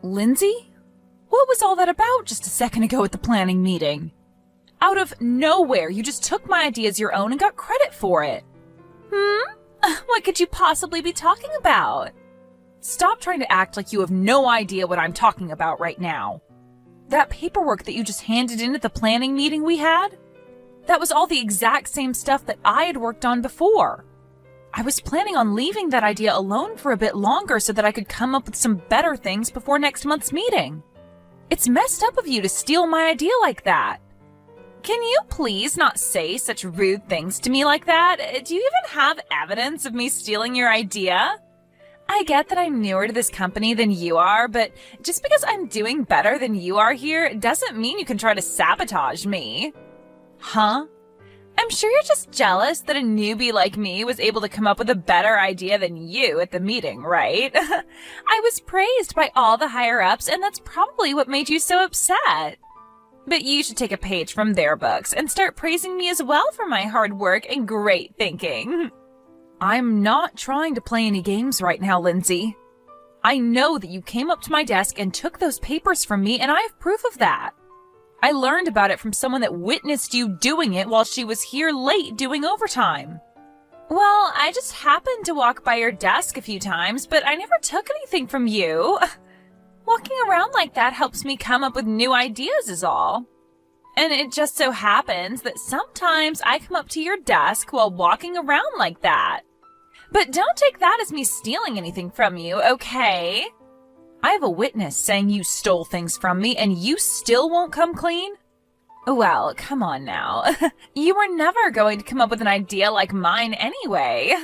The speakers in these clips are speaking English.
Lindsay? What was all that about just a second ago at the planning meeting? Out of nowhere, you just took my idea as your own and got credit for it. What could you possibly be talking about? Stop trying to act like you have no idea what I'm talking about right now. That paperwork that you just handed in at the planning meeting we had? That was all the exact same stuff that I had worked on before. I was planning on leaving that idea alone for a bit longer so that I could come up with some better things before next month's meeting. It's messed up of you to steal my idea like that. Can you please not say such rude things to me like that? Do you even have evidence of me stealing your idea? I get that I'm newer to this company than you are, but just because I'm doing better than you are here doesn't mean you can try to sabotage me. Huh? I'm sure you're just jealous that a newbie like me was able to come up with a better idea than you at the meeting, right? I was praised by all the higher-ups, and that's probably what made you so upset. But you should take a page from their books and start praising me as well for my hard work and great thinking. I'm not trying to play any games right now, Lindsay. I know that you came up to my desk and took those papers from me, and I have proof of that. I learned about it from someone that witnessed you doing it while she was here late doing overtime. Well, I just happened to walk by your desk a few times, but I never took anything from you. Walking around like that helps me come up with new ideas is all. And it just so happens that sometimes I come up to your desk while walking around like that. But don't take that as me stealing anything from you, okay? I have a witness saying you stole things from me and you still won't come clean? Well, come on now. You were never going to come up with an idea like mine anyway.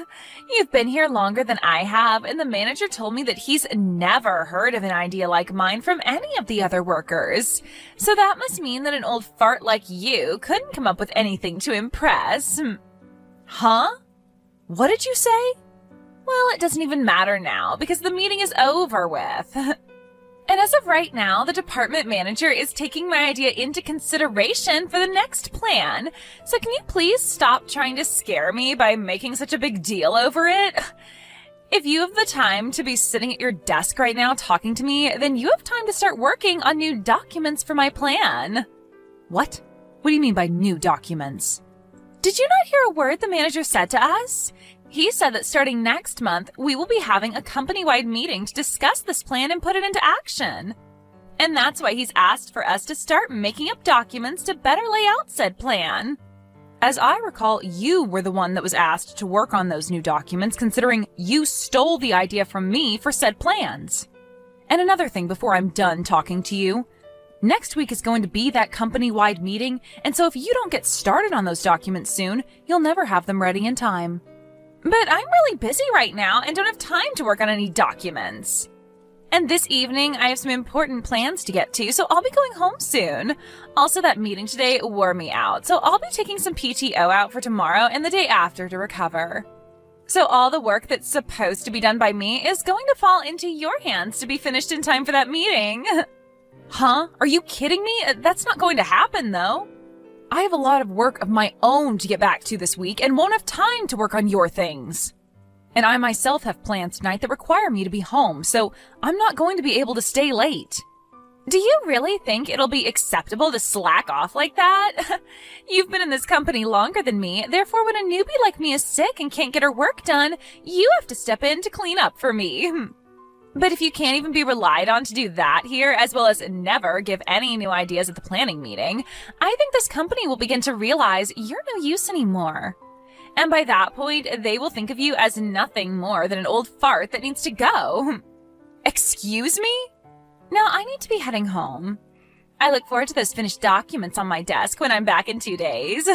You've been here longer than I have, and the manager told me that he's never heard of an idea like mine from any of the other workers. So that must mean that an old fart like you couldn't come up with anything to impress. Huh? What did you say? Well, it doesn't even matter now because the meeting is over with. And as of right now, the department manager is taking my idea into consideration for the next plan. So can you please stop trying to scare me by making such a big deal over it? If you have the time to be sitting at your desk right now talking to me, then you have time to start working on new documents for my plan. What? What do you mean by new documents? Did you not hear a word the manager said to us? He said that starting next month, we will be having a company-wide meeting to discuss this plan and put it into action. And that's why he's asked for us to start making up documents to better lay out said plan. As I recall, you were the one that was asked to work on those new documents, considering you stole the idea from me for said plans. And another thing before I'm done talking to you, next week is going to be that company-wide meeting, and so if you don't get started on those documents soon, you'll never have them ready in time. But I'm really busy right now and don't have time to work on any documents. And this evening, I have some important plans to get to, so I'll be going home soon. Also, that meeting today wore me out, so I'll be taking some PTO out for tomorrow and the day after to recover. So all the work that's supposed to be done by me is going to fall into your hands to be finished in time for that meeting. Huh? Are you kidding me? That's not going to happen, though. I have a lot of work of my own to get back to this week and won't have time to work on your things. And I myself have plans tonight that require me to be home, so I'm not going to be able to stay late. Do you really think it'll be acceptable to slack off like that? You've been in this company longer than me, therefore when a newbie like me is sick and can't get her work done, you have to step in to clean up for me. But if you can't even be relied on to do that here, as well as never give any new ideas at the planning meeting, I think this company will begin to realize you're no use anymore. And by that point, they will think of you as nothing more than an old fart that needs to go. Excuse me? Now I need to be heading home. I look forward to those finished documents on my desk when I'm back in 2 days.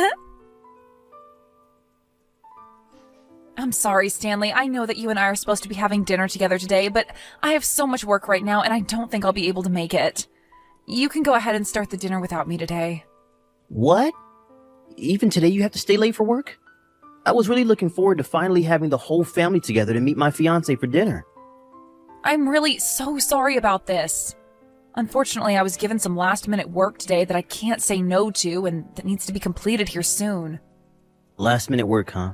I'm sorry, Stanley. I know that you and I are supposed to be having dinner together today, but I have so much work right now and I don't think I'll be able to make it. You can go ahead and start the dinner without me today. What? Even today you have to stay late for work? I was really looking forward to finally having the whole family together to meet my fiancé for dinner. I'm really so sorry about this. Unfortunately, I was given some last-minute work today that I can't say no to and that needs to be completed here soon. Last-minute work, huh?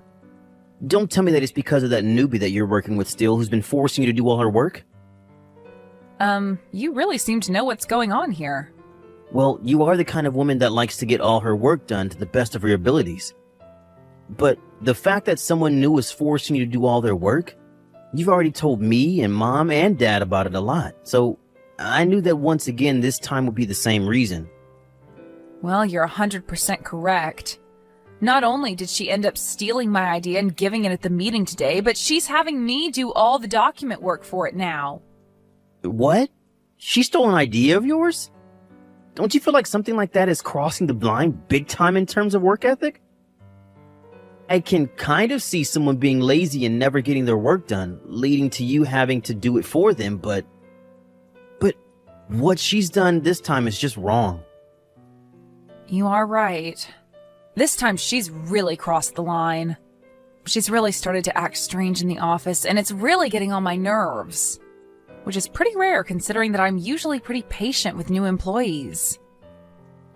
Don't tell me that it's because of that newbie that you're working with still who's been forcing you to do all her work? You really seem to know what's going on here. Well, you are the kind of woman that likes to get all her work done to the best of her abilities. But the fact that someone new is forcing you to do all their work, you've already told me and Mom and Dad about it a lot, so I knew that once again this time would be the same reason. Well, you're 100% correct. Not only did she end up stealing my idea and giving it at the meeting today, but she's having me do all the document work for it now. What? She stole an idea of yours? Don't you feel like something like that is crossing the line big time in terms of work ethic? I can kind of see someone being lazy and never getting their work done, leading to you having to do it for them, but what she's done this time is just wrong. You are right. This time she's really crossed the line. She's really started to act strange in the office, and it's really getting on my nerves. Which is pretty rare considering that I'm usually pretty patient with new employees.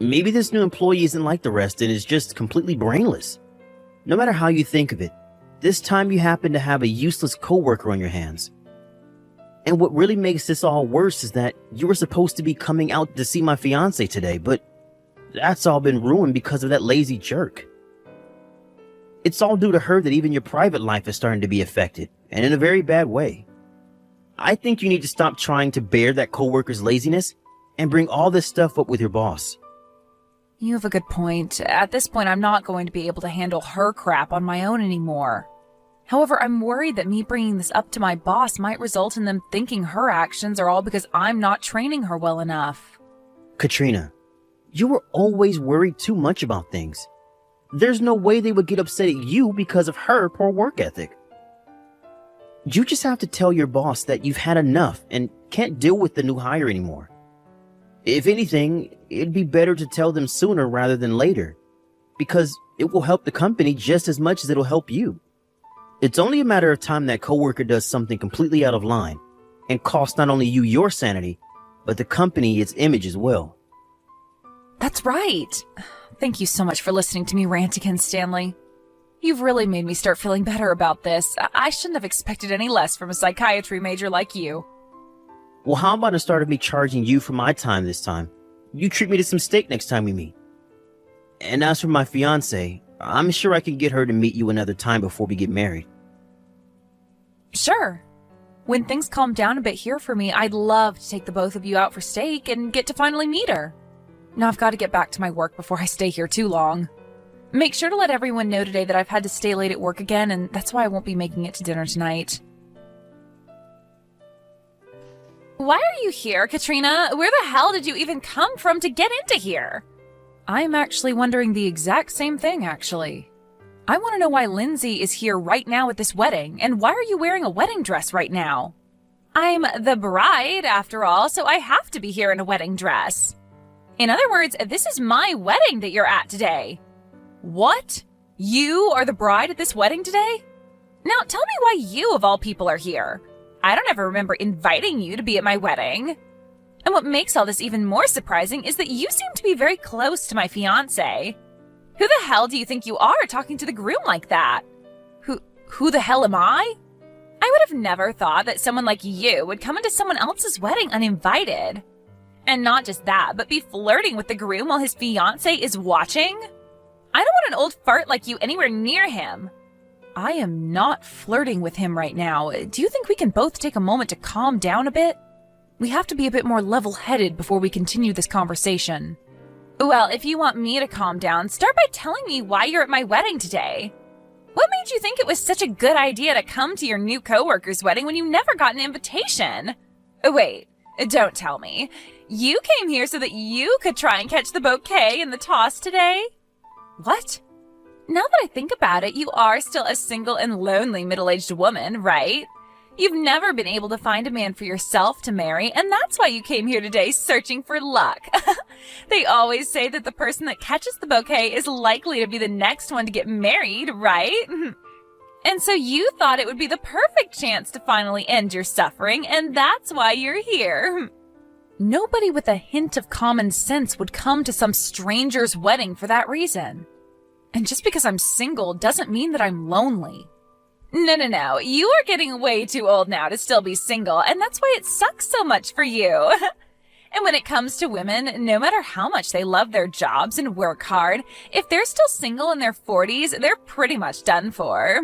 Maybe this new employee isn't like the rest and is just completely brainless. No matter how you think of it, this time you happen to have a useless coworker on your hands. And what really makes this all worse is that you were supposed to be coming out to see my fiance today, but that's all been ruined because of that lazy jerk. It's all due to her that even your private life is starting to be affected, and in a very bad way. I think you need to stop trying to bear that coworker's laziness and bring all this stuff up with your boss. You have a good point. At this point, I'm not going to be able to handle her crap on my own anymore. However, I'm worried that me bringing this up to my boss might result in them thinking her actions are all because I'm not training her well enough. Katrina, you were always worried too much about things. There's no way they would get upset at you because of her poor work ethic. You just have to tell your boss that you've had enough and can't deal with the new hire anymore. If anything, it'd be better to tell them sooner rather than later, because it will help the company just as much as it'll help you. It's only a matter of time that coworker does something completely out of line and costs not only you your sanity, but the company its image as well. That's right. Thank you so much for listening to me rant again, Stanley. You've really made me start feeling better about this. I shouldn't have expected any less from a psychiatry major like you. Well, how about instead of me charging you for my time this time, you treat me to some steak next time we meet? And as for my fiance, I'm sure I can get her to meet you another time before we get married. Sure. When things calm down a bit here for me, I'd love to take the both of you out for steak and get to finally meet her. Now I've got to get back to my work before I stay here too long. Make sure to let everyone know today that I've had to stay late at work again, and that's why I won't be making it to dinner tonight. Why are you here, Katrina? Where the hell did you even come from to get into here? I'm actually wondering the exact same thing, actually. I want to know why Lindsay is here right now at this wedding, and why are you wearing a wedding dress right now? I'm the bride, after all, so I have to be here in a wedding dress. In other words, this is my wedding that you're at today. What? You are the bride at this wedding today? Now tell me why you, of all people, are here. I don't ever remember inviting you to be at my wedding. And what makes all this even more surprising is that you seem to be very close to my fiancé. Who the hell do you think you are talking to the groom like that? Who the hell am I? I would have never thought that someone like you would come into someone else's wedding uninvited. And not just that, but be flirting with the groom while his fiancé is watching? I don't want an old fart like you anywhere near him. I am not flirting with him right now. Do you think we can both take a moment to calm down a bit? We have to be a bit more level-headed before we continue this conversation. Well, if you want me to calm down, start by telling me why you're at my wedding today. What made you think it was such a good idea to come to your new coworker's wedding when you never got an invitation? Wait, don't tell me. You came here so that you could try and catch the bouquet in the toss today? What? Now that I think about it, you are still a single and lonely middle-aged woman, right? You've never been able to find a man for yourself to marry, and that's why you came here today searching for luck. They always say that the person that catches the bouquet is likely to be the next one to get married, right? And so you thought it would be the perfect chance to finally end your suffering, and that's why you're here. Nobody with a hint of common sense would come to some stranger's wedding for that reason. And just because I'm single doesn't mean that I'm lonely. No. You are getting way too old now to still be single, and that's why it sucks so much for you. And when it comes to women, no matter how much they love their jobs and work hard, if they're still single in their 40s, they're pretty much done for.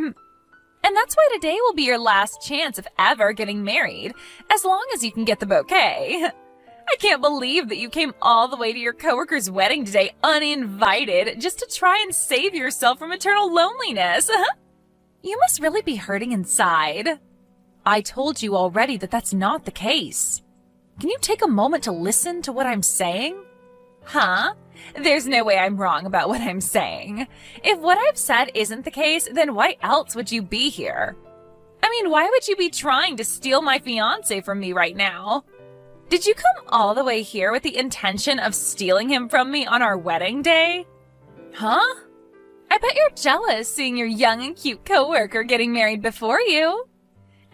And that's why today will be your last chance of ever getting married, as long as you can get the bouquet. I can't believe that you came all the way to your coworker's wedding today uninvited just to try and save yourself from eternal loneliness. You must really be hurting inside. I told you already that that's not the case. Can you take a moment to listen to what I'm saying? Huh? There's no way I'm wrong about what I'm saying. If what I've said isn't the case, then why else would you be here? I mean, why would you be trying to steal my fiancé from me right now? Did you come all the way here with the intention of stealing him from me on our wedding day? Huh? I bet you're jealous seeing your young and cute coworker getting married before you.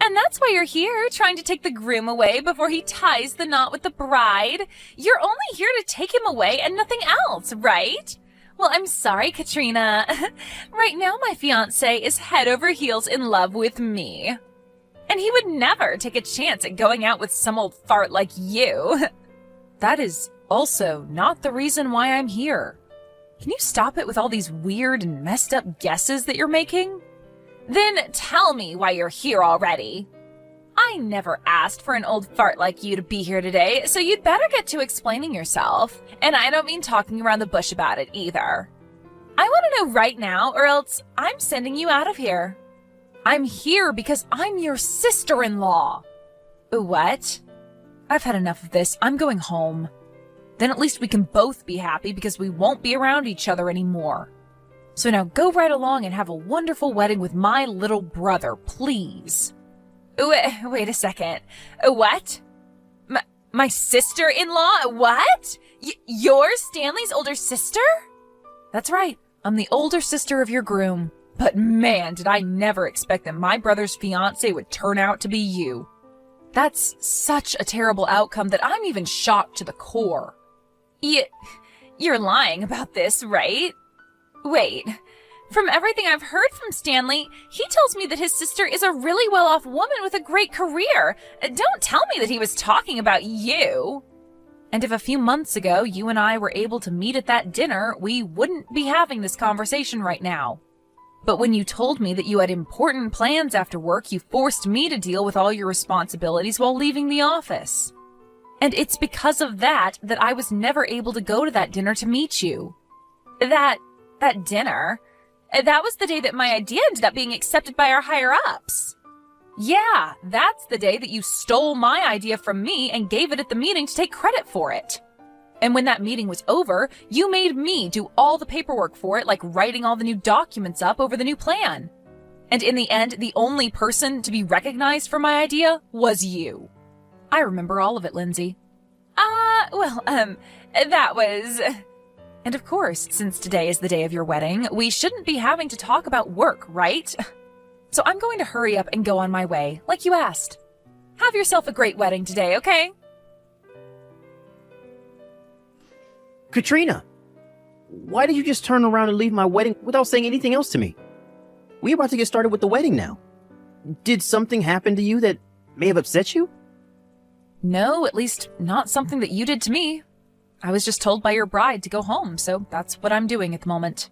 And that's why you're here, trying to take the groom away before he ties the knot with the bride. You're only here to take him away and nothing else, right? Well, I'm sorry, Katrina. Right now, my fiancé is head over heels in love with me. And he would never take a chance at going out with some old fart like you. That is also not the reason why I'm here. Can you stop it with all these weird and messed up guesses that you're making? Then tell me why you're here already. I never asked for an old fart like you to be here today, so you'd better get to explaining yourself. And I don't mean talking around the bush about it either. I want to know right now, or else I'm sending you out of here. I'm here because I'm your sister-in-law. What? I've had enough of this. I'm going home. Then at least we can both be happy because we won't be around each other anymore. So now go right along and have a wonderful wedding with my little brother, please. Wait a second. What? My sister-in-law? What? You're Stanley's older sister? That's right. I'm the older sister of your groom. But man, did I never expect that my brother's fiancé would turn out to be you. That's such a terrible outcome that I'm even shocked to the core. You're lying about this, right? Wait, from everything I've heard from Stanley, he tells me that his sister is a really well-off woman with a great career. Don't tell me that he was talking about you. And if a few months ago you and I were able to meet at that dinner, we wouldn't be having this conversation right now. But when you told me that you had important plans after work, you forced me to deal with all your responsibilities while leaving the office. And it's because of that I was never able to go to that dinner to meet you. That dinner? That was the day that my idea ended up being accepted by our higher-ups. Yeah, that's the day that you stole my idea from me and gave it at the meeting to take credit for it. And when that meeting was over, you made me do all the paperwork for it, like writing all the new documents up over the new plan. And in the end, the only person to be recognized for my idea was you. I remember all of it, Lindsay. That was... And of course, since today is the day of your wedding, we shouldn't be having to talk about work, right? So I'm going to hurry up and go on my way, like you asked. Have yourself a great wedding today, okay? Katrina, why did you just turn around and leave my wedding without saying anything else to me? We're about to get started with the wedding now. Did something happen to you that may have upset you? No, at least not something that you did to me. I was just told by your bride to go home, so that's what I'm doing at the moment.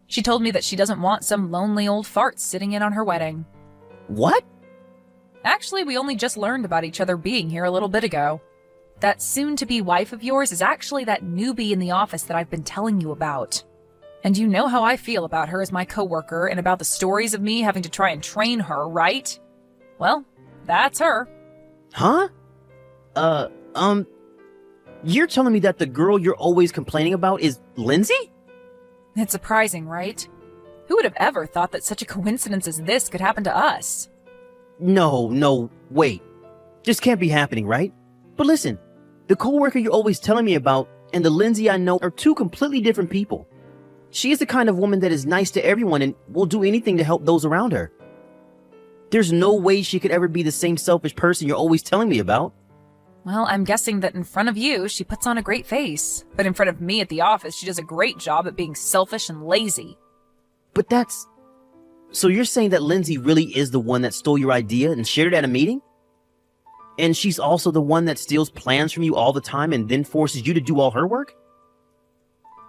She told me that she doesn't want some lonely old fart sitting in on her wedding. What? Actually, we only just learned about each other being here a little bit ago. That soon-to-be wife of yours is actually that newbie in the office that I've been telling you about. And you know how I feel about her as my coworker and about the stories of me having to try and train her, right? Well, that's her. Huh? You're telling me that the girl you're always complaining about is Lindsay? It's surprising, right? Who would have ever thought that such a coincidence as this could happen to us? No, wait. This can't be happening, right? But listen, the coworker you're always telling me about and the Lindsay I know are two completely different people. She is the kind of woman that is nice to everyone and will do anything to help those around her. There's no way she could ever be the same selfish person you're always telling me about. Well, I'm guessing that in front of you, she puts on a great face. But in front of me at the office, she does a great job at being selfish and lazy. But that's... So you're saying that Lindsay really is the one that stole your idea and shared it at a meeting? And she's also the one that steals plans from you all the time and then forces you to do all her work?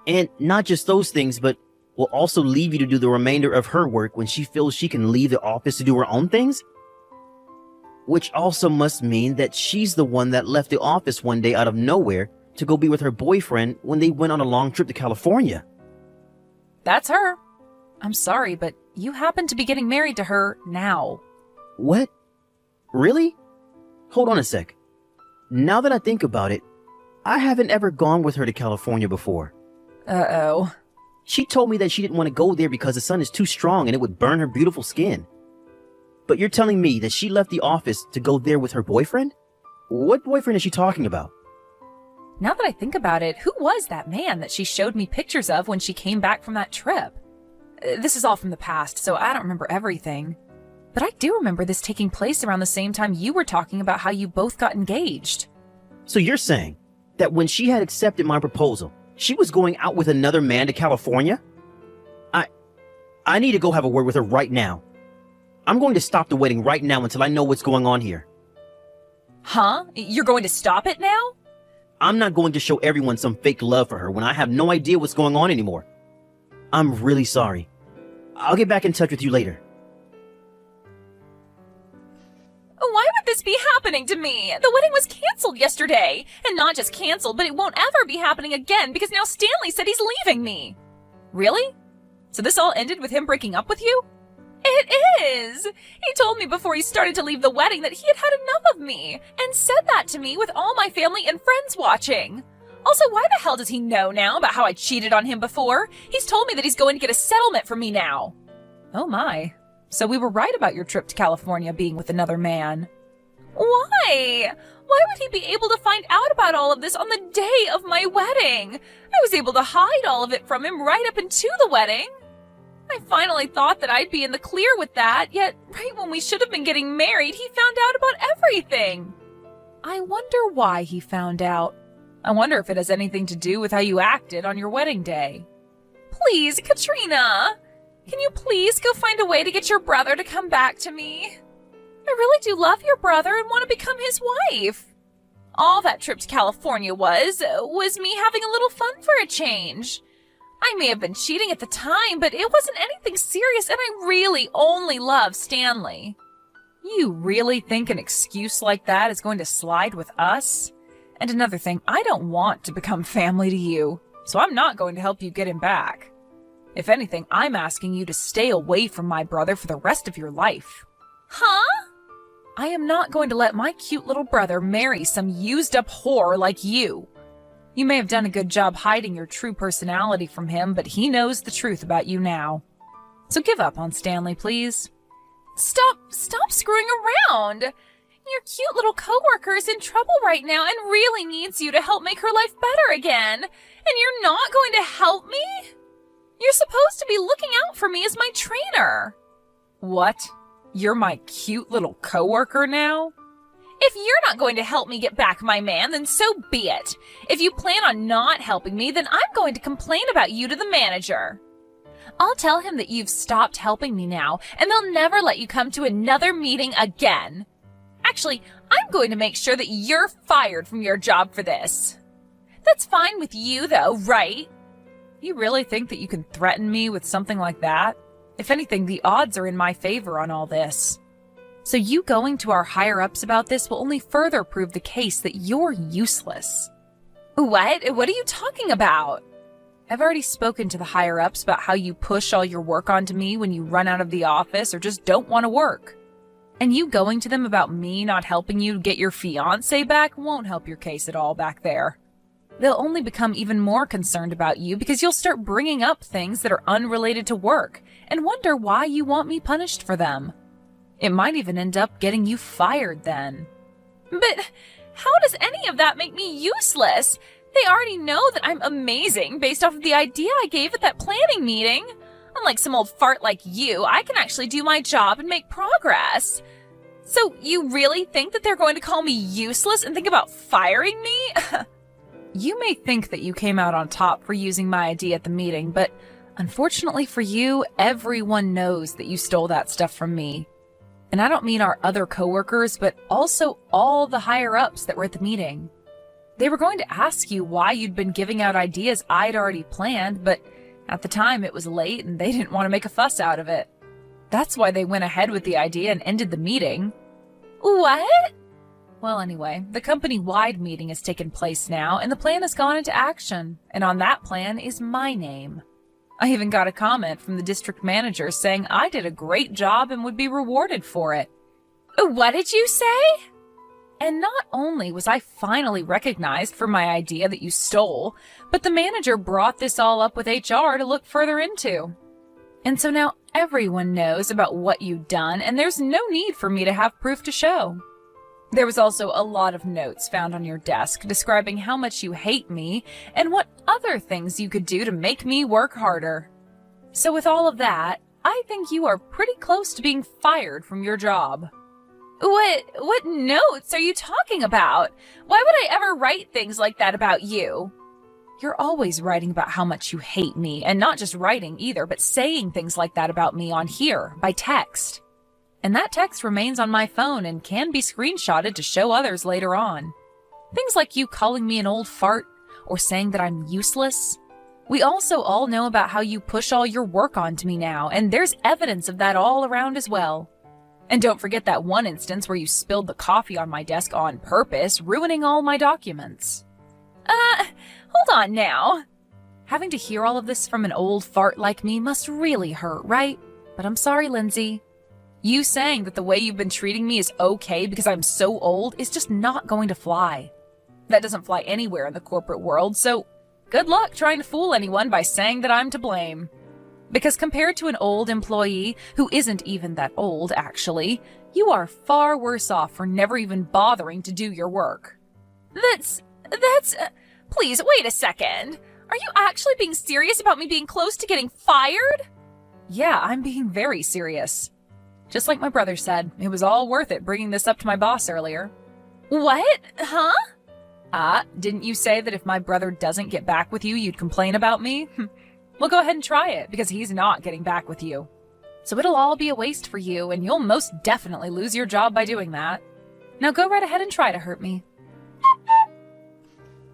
And not just those things, but will also leave you to do the remainder of her work when she feels she can leave the office to do her own things? Which also must mean that she's the one that left the office one day out of nowhere to go be with her boyfriend when they went on a long trip to California. That's her. I'm sorry, but you happen to be getting married to her now. What? Really? Hold on a sec. Now that I think about it, I haven't ever gone with her to California before. Uh-oh. She told me that she didn't want to go there because the sun is too strong and it would burn her beautiful skin. But you're telling me that she left the office to go there with her boyfriend? What boyfriend is she talking about? Now that I think about it, who was that man that she showed me pictures of when she came back from that trip? This is all from the past, so I don't remember everything. But I do remember this taking place around the same time you were talking about how you both got engaged. So you're saying that when she had accepted my proposal, she was going out with another man to California? I need to go have a word with her right now. I'm going to stop the wedding right now until I know what's going on here. Huh? You're going to stop it now? I'm not going to show everyone some fake love for her when I have no idea what's going on anymore. I'm really sorry. I'll get back in touch with you later. Why would this be happening to me? The wedding was canceled yesterday. And not just canceled, but it won't ever be happening again because now Stanley said he's leaving me. Really? So this all ended with him breaking up with you? It is! He told me before he started to leave the wedding that he had had enough of me, and said that to me with all my family and friends watching. Also, why the hell does he know now about how I cheated on him before? He's told me that he's going to get a settlement from me now. Oh my. So we were right about your trip to California being with another man. Why? Why would he be able to find out about all of this on the day of my wedding? I was able to hide all of it from him right up into the wedding. I finally thought that I'd be in the clear with that, yet right when we should have been getting married, he found out about everything. I wonder why he found out. I wonder if it has anything to do with how you acted on your wedding day. Please, Katrina, can you please go find a way to get your brother to come back to me? I really do love your brother and want to become his wife. All that trip to California was me having a little fun for a change. I may have been cheating at the time, but it wasn't anything serious, and I really only love Stanley. You really think an excuse like that is going to slide with us? And another thing, I don't want to become family to you, so I'm not going to help you get him back. If anything, I'm asking you to stay away from my brother for the rest of your life. Huh? I am not going to let my cute little brother marry some used-up whore like you. You may have done a good job hiding your true personality from him, but he knows the truth about you now. So give up on Stanley, please. Stop screwing around. Your cute little coworker is in trouble right now and really needs you to help make her life better again. And you're not going to help me? You're supposed to be looking out for me as my trainer. What? You're my cute little coworker now? If you're not going to help me get back my man, then so be it. If you plan on not helping me, then I'm going to complain about you to the manager. I'll tell him that you've stopped helping me now, and they'll never let you come to another meeting again. Actually, I'm going to make sure that you're fired from your job for this. That's fine with you, though, right? You really think that you can threaten me with something like that? If anything, the odds are in my favor on all this. So you going to our higher-ups about this will only further prove the case that you're useless. What? What are you talking about? I've already spoken to the higher-ups about how you push all your work onto me when you run out of the office or just don't want to work. And you going to them about me not helping you get your fiancé back won't help your case at all back there. They'll only become even more concerned about you because you'll start bringing up things that are unrelated to work and wonder why you want me punished for them. It might even end up getting you fired then. But how does any of that make me useless? They already know that I'm amazing based off of the idea I gave at that planning meeting. Unlike some old fart like you, I can actually do my job and make progress. So you really think that they're going to call me useless and think about firing me? You may think that you came out on top for using my idea at the meeting, but Unfortunately for you, everyone knows that you stole that stuff from me. And I don't mean our other coworkers, but also all the higher-ups that were at the meeting. They were going to ask you why you'd been giving out ideas I'd already planned, but at the time it was late and they didn't want to make a fuss out of it. That's why they went ahead with the idea and ended the meeting. What? Well, anyway, the company-wide meeting has taken place now, and the plan has gone into action, and on that plan is my name. I even got a comment from the district manager saying I did a great job and would be rewarded for it. What did you say? And not only was I finally recognized for my idea that you stole, but the manager brought this all up with HR to look further into. And so now everyone knows about what you've done, and there's no need for me to have proof to show. There was also a lot of notes found on your desk describing how much you hate me and what other things you could do to make me work harder. So with all of that, I think you are pretty close to being fired from your job. What notes are you talking about? Why would I ever write things like that about you? You're always writing about how much you hate me, and not just writing either, but saying things like that about me on here, by text. And that text remains on my phone and can be screenshotted to show others later on. Things like you calling me an old fart, or saying that I'm useless. We also all know about how you push all your work onto me now, and there's evidence of that all around as well. And don't forget that one instance where you spilled the coffee on my desk on purpose, ruining all my documents. Hold on now. Having to hear all of this from an old fart like me must really hurt, right? But I'm sorry, Lindsay. You saying that the way you've been treating me is okay because I'm so old is just not going to fly. That doesn't fly anywhere in the corporate world, so good luck trying to fool anyone by saying that I'm to blame. Because compared to an old employee, who isn't even that old, actually, you are far worse off for never even bothering to do your work. Please, wait a second. Are you actually being serious about me being close to getting fired? Yeah, I'm being very serious. Just like my brother said, it was all worth it bringing this up to my boss earlier. What? Huh? Didn't you say that if my brother doesn't get back with you, you'd complain about me? Well, go ahead and try it, because he's not getting back with you. So it'll all be a waste for you, and you'll most definitely lose your job by doing that. Now go right ahead and try to hurt me.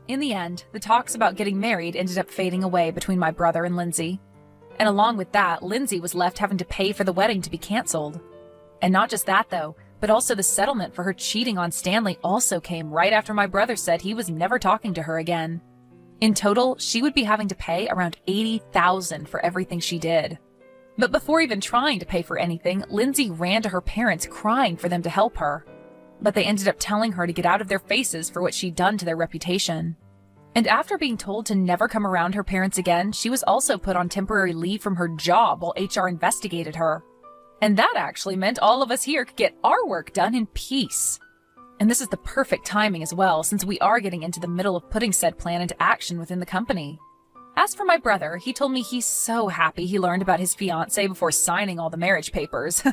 In the end, the talks about getting married ended up fading away between my brother and Lindsay. And along with that, Lindsay was left having to pay for the wedding to be canceled. And not just that, though, but also the settlement for her cheating on Stanley also came right after my brother said he was never talking to her again. In total, she would be having to pay around $80,000 for everything she did. But before even trying to pay for anything, Lindsay ran to her parents crying for them to help her. But they ended up telling her to get out of their faces for what she'd done to their reputation. And after being told to never come around her parents again, she was also put on temporary leave from her job while HR investigated her. And that actually meant all of us here could get our work done in peace. And this is the perfect timing as well, since we are getting into the middle of putting said plan into action within the company. As for my brother, he told me he's so happy he learned about his fiancée before signing all the marriage papers.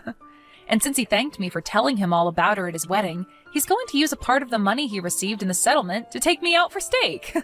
And since he thanked me for telling him all about her at his wedding, he's going to use a part of the money he received in the settlement to take me out for steak.